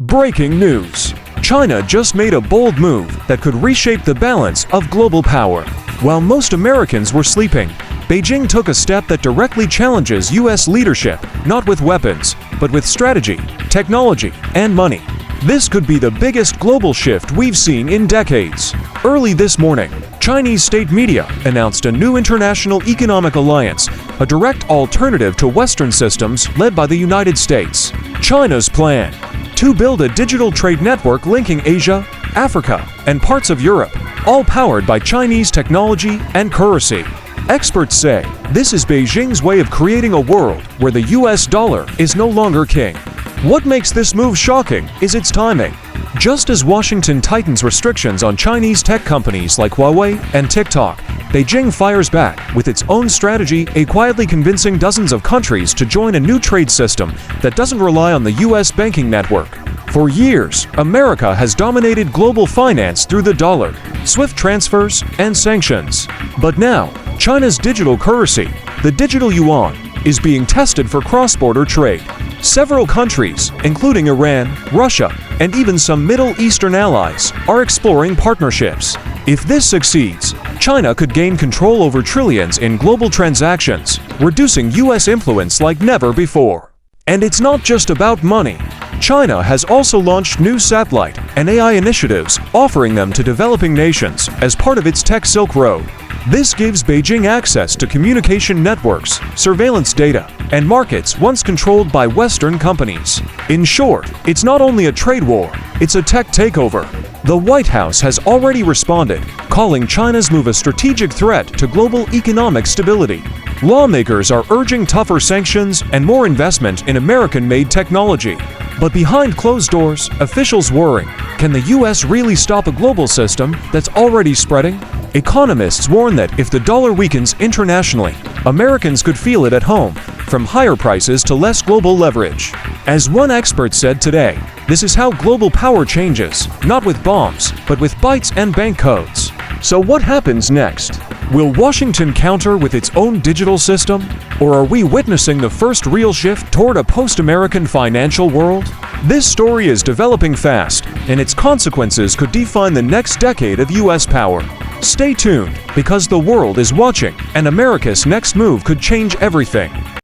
Breaking news! China just made a bold move that could reshape the balance of global power. While most Americans were sleeping, Beijing took a step that directly challenges U.S. leadership, not with weapons, but with strategy, technology, and money. This could be the biggest global shift we've seen in decades. Early this morning, Chinese state media announced a new international economic alliance, a direct alternative to Western systems led by the United States. China's plan: to build a digital trade network linking Asia, Africa, and parts of Europe, all powered by Chinese technology and currency. Experts say this is Beijing's way of creating a world where the US dollar is no longer king. What makes this move shocking is its timing. Just as Washington tightens restrictions on Chinese tech companies like Huawei and TikTok, Beijing fires back with its own strategy, quietly convincing dozens of countries to join a new trade system that doesn't rely on the US banking network. For years, America has dominated global finance through the dollar, SWIFT transfers, and sanctions. But now, China's digital currency, the Digital Yuan, is being tested for cross-border trade. Several countries, including Iran, Russia, and even some Middle Eastern allies, are exploring partnerships. If this succeeds, China could gain control over trillions in global transactions, reducing US influence like never before. And it's not just about money. China has also launched new satellite and AI initiatives, offering them to developing nations as part of its Tech Silk Road. This gives Beijing access to communication networks, surveillance data, and markets once controlled by Western companies. In short, it's not only a trade war, it's a tech takeover. The White House has already responded, calling China's move a strategic threat to global economic stability. Lawmakers are urging tougher sanctions and more investment in American-made technology. But behind closed doors, officials worry, can the US really stop a global system that's already spreading? Economists warn that if the dollar weakens internationally, Americans could feel it at home, from higher prices to less global leverage. As one expert said today, this is how global power changes, not with bombs, but with bytes and bank codes. So what happens next? Will Washington counter with its own digital system? Or are we witnessing the first real shift toward a post-American financial world? This story is developing fast, and its consequences could define the next decade of US power. Stay tuned, because the world is watching, and America's next move could change everything.